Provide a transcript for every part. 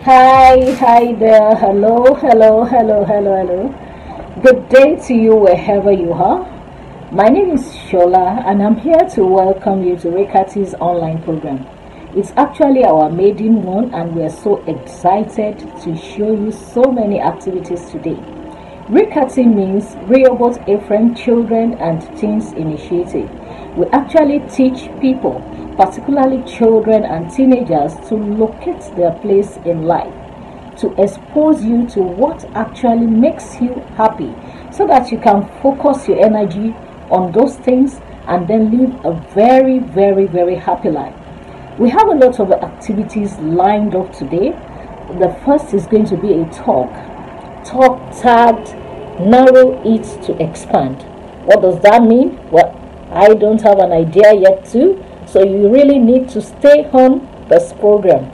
Hi there. Hello. Good day to you wherever you are. My name is Shola and I'm here to welcome you to RECATI's online program. It's actually our maiden one and we're so excited to show you so many activities today. RECATI means Rehoboth Ephraim Children and Teens Initiative. We actually teach people, particularly children and teenagers, to locate their place in life, to expose you to what actually makes you happy so that you can focus your energy on those things and then live a very happy life. We have a lot of activities lined up today. The first is going to be a talk tagged narrow it to expand. What does that mean? Well, I don't have an idea yet too, so you really need to stay on this program.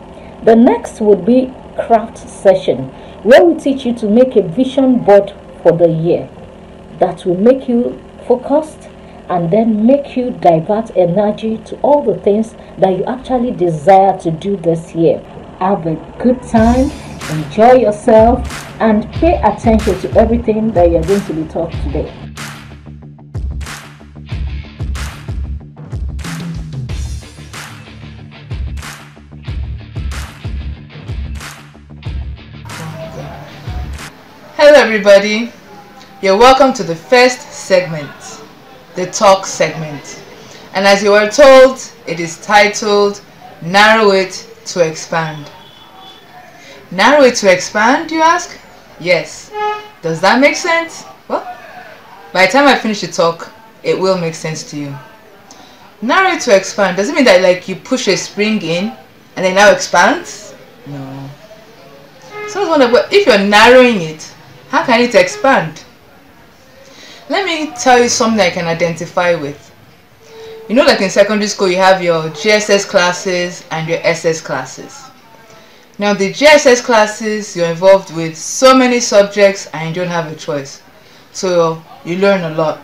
The next would be craft session, where we teach you to make a vision board for the year that will make you focused and then make you divert energy to all the things that you actually desire to do this year. Have a good time, enjoy yourself, and pay attention to everything that you're going to be taught today. Hello everybody, you're welcome to the first segment, the talk segment, and as you were told, it is titled Narrow It to Expand. Narrow it to expand, you ask? Yes. Does that make sense? Well, by the time I finish the talk, it will make sense to you. Narrow it to expand doesn't mean that like you push a spring in and then now expands. No. So if you're narrowing it, how can it expand? Let me tell you something I can identify with. You know, like in secondary school, you have your GSS classes and your SS classes. Now, the GSS classes, you're involved with so many subjects and you don't have a choice. So you learn a lot.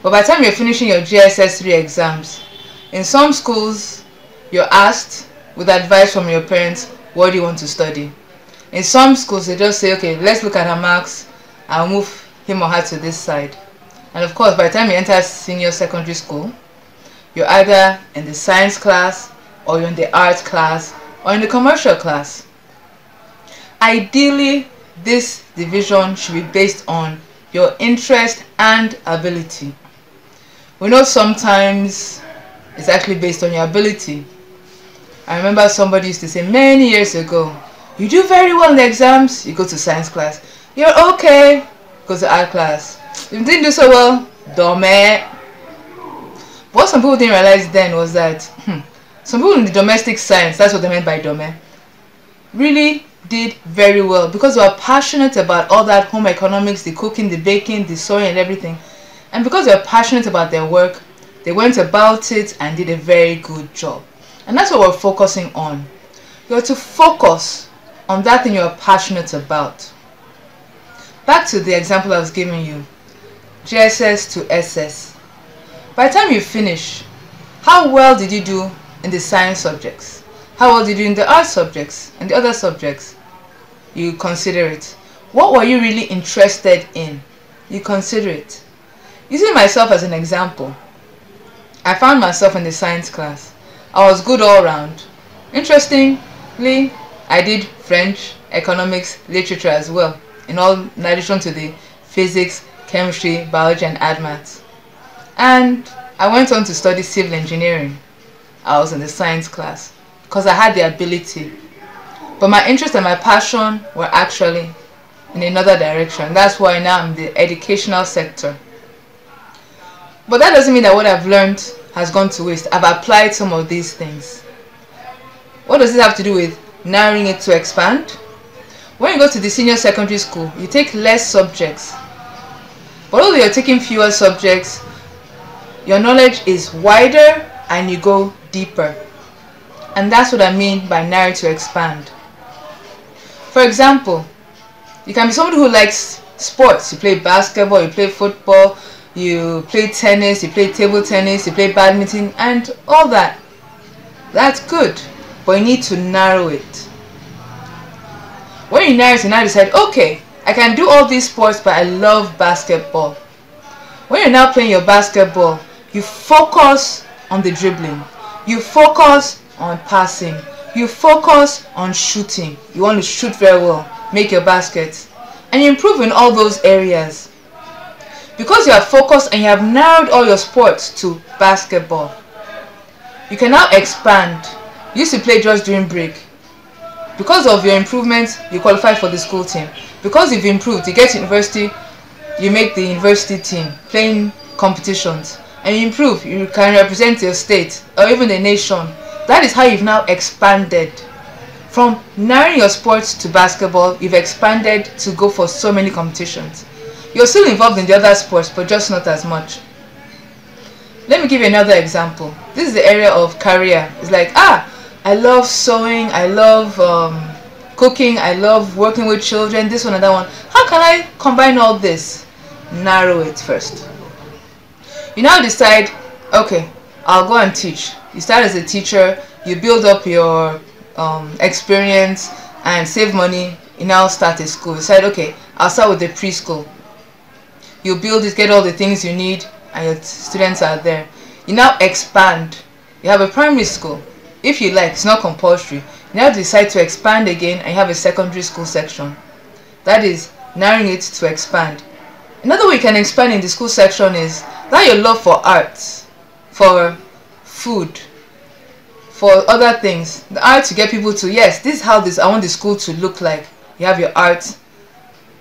But by the time you're finishing your GSS 3 exams, in some schools, you're asked with advice from your parents, what do you want to study? In some schools, they just say, okay, let's look at her marks. I'll move him or her to this side. And of course, by the time you enter senior secondary school, you're either in the science class, or you're in the art class, or in the commercial class. Ideally, this division should be based on your interest and ability. We know sometimes it's actually based on your ability. I remember somebody used to say many years ago, you do very well in the exams, you go to science class. You're okay, go to art class. If you didn't do so well, dumb. What some people didn't realize then was that some people in the domestic science, that's what they meant by dumb, really did very well because they were passionate about all that home economics, the cooking, the baking, the sewing and everything. And because they were passionate about their work, they went about it and did a very good job. And that's what we're focusing on. You're to focus on that thing you're passionate about. Back to the example I was giving you, GSS to SS. By the time you finish, how well did you do in the science subjects? How well did you do in the art subjects and the other subjects? You consider it. What were you really interested in? You consider it. Using myself as an example, I found myself in the science class. I was good all round. Interestingly, I did French, economics, literature as well, in addition to the physics, chemistry, biology and admaths. And I went on to study civil engineering. I was in the science class because I had the ability. But my interest and my passion were actually in another direction. That's why now I'm in the educational sector. But that doesn't mean that what I've learned has gone to waste. I've applied some of these things. What does this have to do with narrowing it to expand? When you go to the senior secondary school, you take less subjects. But although you're taking fewer subjects, your knowledge is wider and you go deeper. And that's what I mean by narrow to expand. For example, you can be somebody who likes sports. You play basketball, you play football, you play tennis, you play table tennis, you play badminton and all that. That's good, but you need to narrow it. When you narrow it, you now decide, okay, I can do all these sports, but I love basketball. When you're now playing your basketball, you focus on the dribbling, you focus on passing, you focus on shooting. You want to shoot very well, make your baskets, and you improve in all those areas. Because you are focused and you have narrowed all your sports to basketball, you can now expand. You used to play just during break. Because of your improvements, you qualify for the school team. Because you've improved, you get to university, you make the university team, playing competitions. And you improve, you can represent your state or even the nation. That is how you've now expanded. From narrowing your sports to basketball, you've expanded to go for so many competitions. You're still involved in the other sports, but just not as much. Let me give you another example. This is the area of career. It's like, I love sewing, I love cooking, I love working with children, this one and that one. How can I combine all this? Narrow it first. You now decide, okay, I'll go and teach. You start as a teacher, you build up your experience and save money. You now start a school. You decide, okay, I'll start with the preschool. You build it, get all the things you need, and your students are there. You now expand. You have a primary school. If you like, it's not compulsory. You now decide to expand again and you have a secondary school section. That is narrowing it to expand. Another way you can expand in the school section is that your love for arts, for food, for other things. The art to get people to, yes, this is how I want the school to look like. You have your art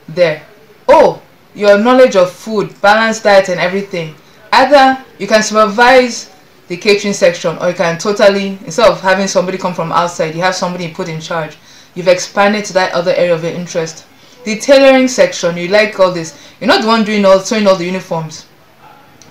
there. Oh, your knowledge of food, balanced diet and everything. Either you can supervise the catering section, or you can totally, instead of having somebody come from outside, you have somebody put in charge. You've expanded to that other area of your interest. The tailoring section, you like all this. You're not the one sewing all the uniforms,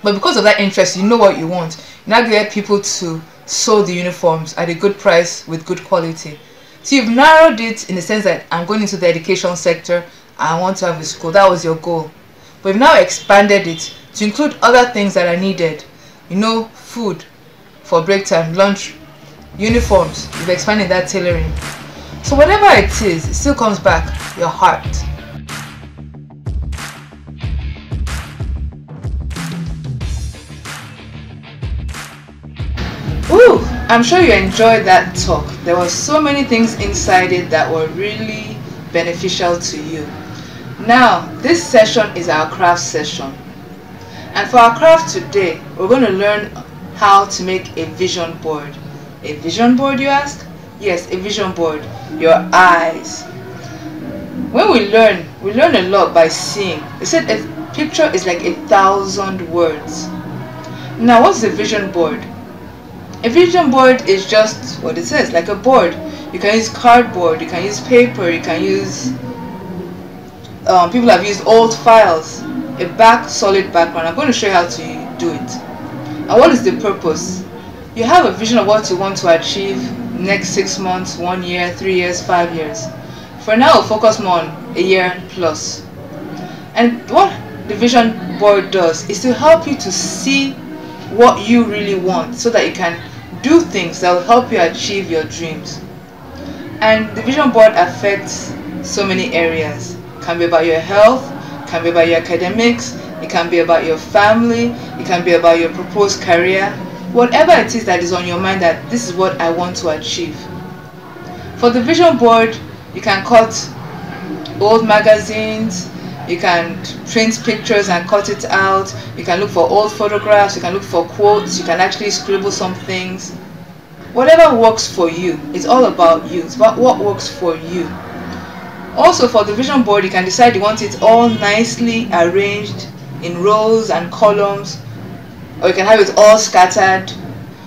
but because of that interest, you know what you want. You now get people to sew the uniforms at a good price with good quality. So you've narrowed it in the sense that I'm going into the education sector, I want to have a school. That was your goal. But you've now expanded it to include other things that are needed. You know, food for break time, lunch, uniforms. You've expanded that tailoring. So whatever it is, it still comes back your heart. Ooh, I'm sure you enjoyed that talk. There were so many things inside it that were really beneficial to you. Now, this session is our craft session. And for our craft today, we're going to learn how to make a vision board. A vision board, you ask? Yes, a vision board. Your eyes. When we learn a lot by seeing. They said a picture is like 1,000 words. Now, what's a vision board? A vision board is just what it says, like a board. You can use cardboard, you can use paper, you can use, people have used old files, a solid background. I'm going to show you how to do it. And what is the purpose? You have a vision of what you want to achieve next 6 months, 1 year, 3 years, 5 years. For now, we'll focus more on a year plus. And what the vision board does is to help you to see what you really want so that you can do things that will help you achieve your dreams. And the vision board affects so many areas. It can be about your health, it can be about your academics, it can be about your family, it can be about your proposed career. Whatever it is that is on your mind, that this is what I want to achieve. For the vision board, you can cut old magazines, you can print pictures and cut it out, you can look for old photographs, you can look for quotes, you can actually scribble some things. Whatever works for you. It's all about you. It's about what works for you. Also, for the vision board, you can decide you want it all nicely arranged in rows and columns, or you can have it all scattered.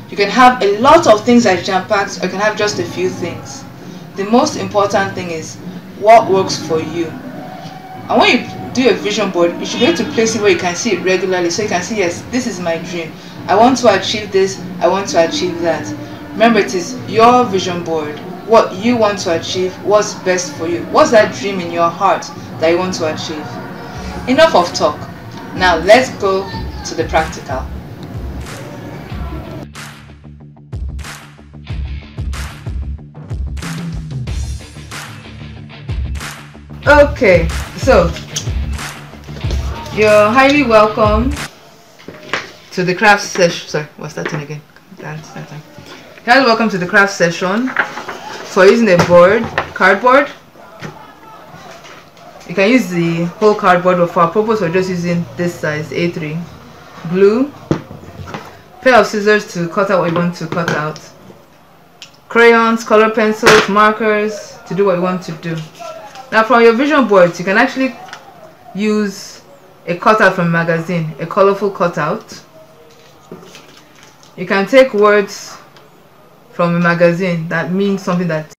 You can have a lot of things that are jam-packed, or you can have just a few things. The most important thing is what works for you. And when you do a vision board, you should be able to place it where you can see it regularly, so you can see, yes, this is my dream. I want to achieve this, I want to achieve that. Remember, it is your vision board. What you want to achieve, what's best for you. What's that dream in your heart that you want to achieve? Enough of talk. Now let's go to the practical. Okay, so you're highly welcome to the craft session. Sorry, what's that thing again? That's that thing. You're highly welcome to the craft session for using a cardboard. You can use the whole cardboard, but for our purpose, we're just using this size A3. Glue, pair of scissors to cut out what you want to cut out, crayons, color pencils, markers to do what you want to do. Now from your vision boards, you can actually use a cutout from a magazine, a colorful cutout. You can take words from a magazine that means something that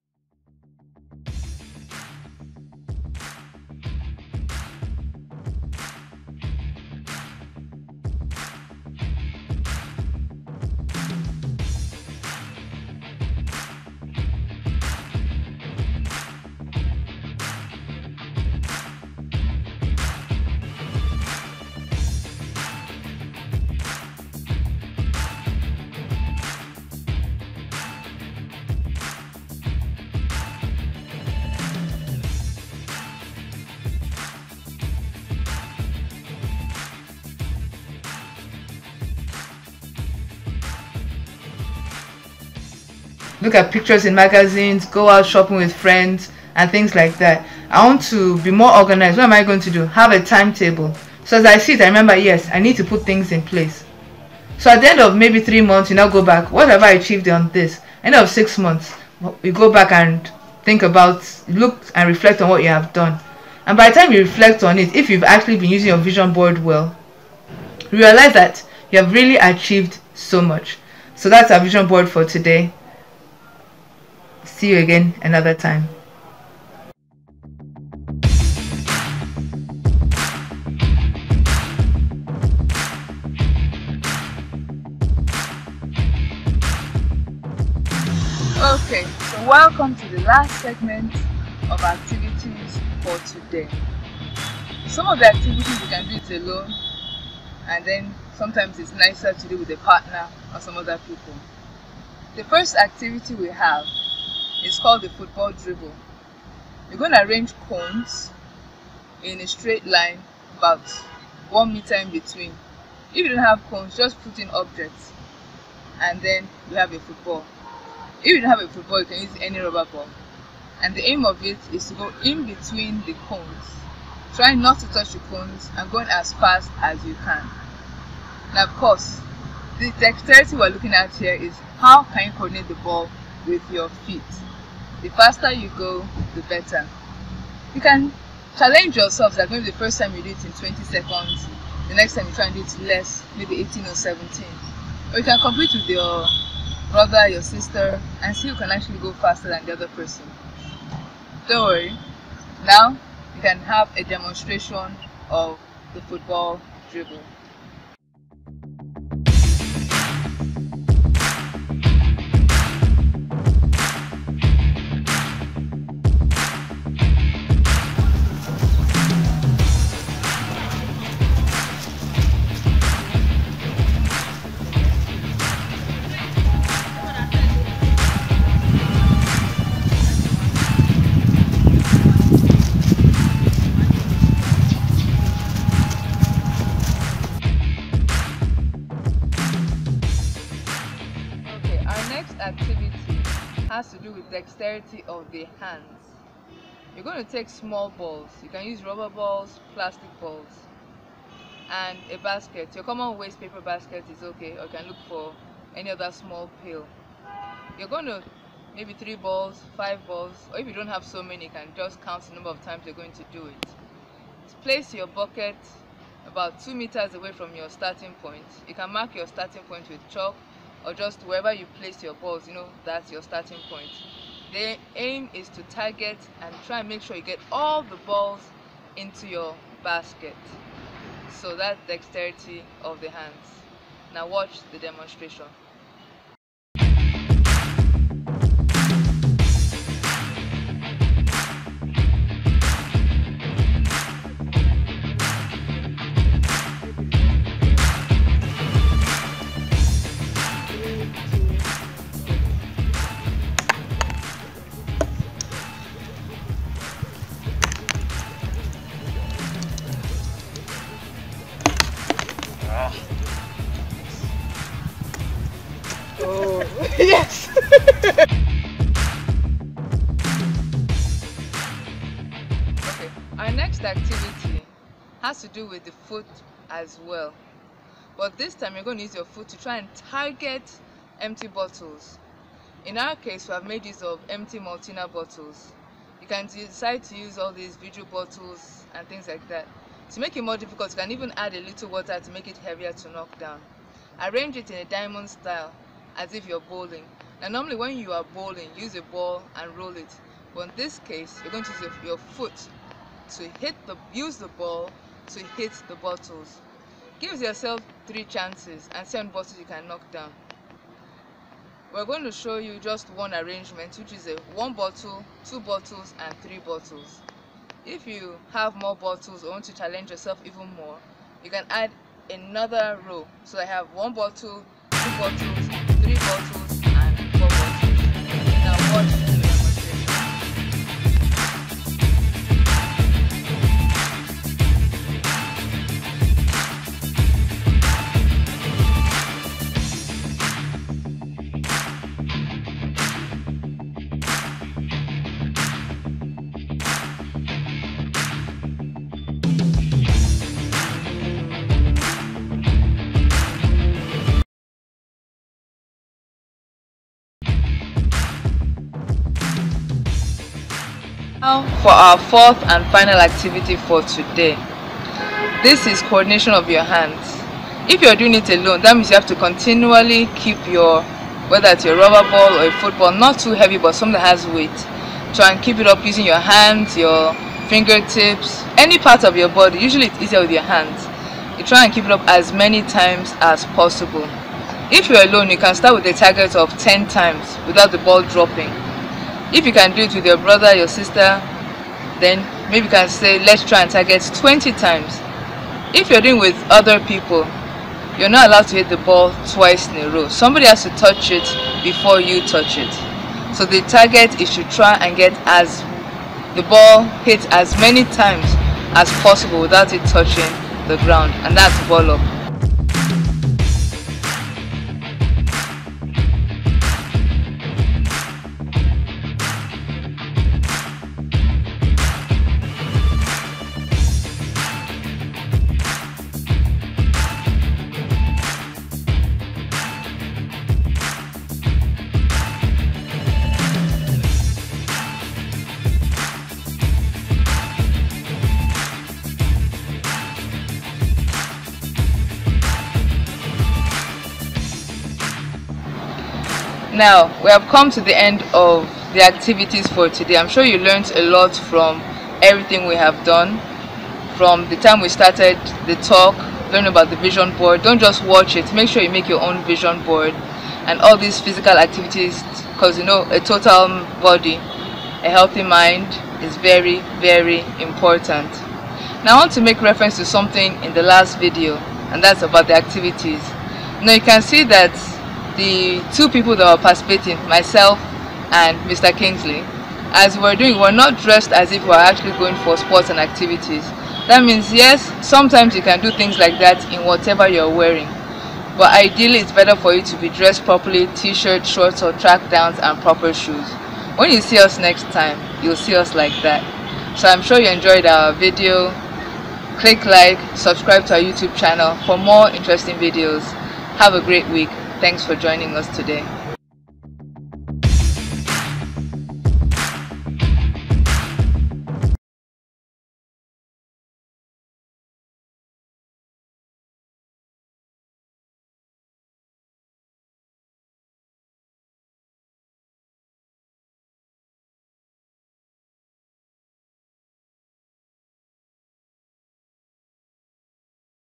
look at pictures in magazines, go out shopping with friends and things like that. I want to be more organized. What am I going to do? Have a timetable. So as I see it, I remember, yes, I need to put things in place. So at the end of maybe 3 months, you now go back. What have I achieved on this? End of 6 months, you go back and think about, look and reflect on what you have done. And by the time you reflect on it, if you've actually been using your vision board well, you realize that you have really achieved so much. So that's our vision board for today. See you again another time. Okay, so welcome to the last segment of activities for today. Some of the activities you can do it alone, and then sometimes it's nicer to do with a partner or some other people. The first activity we have is called the football dribble. You're going to arrange cones in a straight line about 1 meter in between. If you don't have cones, just put in objects and then you have a football. If you don't have a football, you can use any rubber ball. And the aim of it is to go in between the cones. Try not to touch the cones and going as fast as you can. Now of course, the dexterity we're looking at here is how can you coordinate the ball with your feet. The faster you go, the better. You can challenge yourself, like maybe the first time you do it in 20 seconds, the next time you try and do it less, maybe 18 or 17. Or you can compete with your brother, your sister, and see who can actually go faster than the other person. Don't worry. Now you can have a demonstration of the football dribble. Activity has to do with dexterity of the hands. You're going to take small balls. You can use rubber balls, plastic balls, and a basket. Your common waste paper basket is okay, or you can look for any other small pail. You're going to maybe 3 balls, 5 balls, or if you don't have so many, you can just count the number of times you're going to do it. Place your bucket about 2 meters away from your starting point. You can mark your starting point with chalk, or just wherever you place your balls, that's your starting point. The aim is to target and try and make sure you get all the balls into your basket. So that's dexterity of the hands. Now watch the demonstration. Yes. Okay, our next activity has to do with the foot as well. But this time you're going to use your foot to try and target empty bottles. In our case, we have made use of empty Maltina bottles. You can decide to use all these video bottles and things like that. To make it more difficult, you can even add a little water to make it heavier to knock down. Arrange it in a diamond style, as if you're bowling. Now normally when you are bowling, use a ball and roll it. But in this case, you're going to use your foot to use the ball to hit the bottles. Give yourself 3 chances and see how many bottles you can knock down. We're going to show you just one arrangement, which is a 1 bottle, 2 bottles and 3 bottles. If you have more bottles or want to challenge yourself even more, you can add another row. So I have 1 bottle, 2 bottles, 3 bottles and 4 bottles. Now watch the demonstration. Now for our 4th and final activity for today. This is coordination of your hands. If you're doing it alone, that means you have to continually keep whether it's your rubber ball or a football, not too heavy but something that has weight. Try and keep it up using your hands, your fingertips, any part of your body. Usually it's easier with your hands. You try and keep it up as many times as possible. If you're alone, you can start with a target of 10 times without the ball dropping. If you can do it with your brother, your sister, then maybe you can say, let's try and target 20 times. If you're doing with other people, you're not allowed to hit the ball twice in a row. Somebody has to touch it before you touch it. So the target is to try and get the ball hit as many times as possible without it touching the ground, and that's ball up. Now, we have come to the end of the activities for today. I'm sure you learned a lot from everything we have done. From the time we started the talk, learn about the vision board. Don't just watch it, make sure you make your own vision board and all these physical activities, because you know a total body, a healthy mind is very, very important. Now I want to make reference to something in the last video, and that's about the activities. Now you can see that the 2 people that were participating, myself and Mr. Kingsley, as we're not dressed as if we're actually going for sports and activities. That means yes, sometimes you can do things like that in whatever you're wearing, but ideally it's better for you to be dressed properly, t-shirt, shorts or track downs and proper shoes. When you see us next time, you'll see us like that. So I'm sure you enjoyed our video. Click like, subscribe to our YouTube channel for more interesting videos. Have a great week. Thanks for joining us today.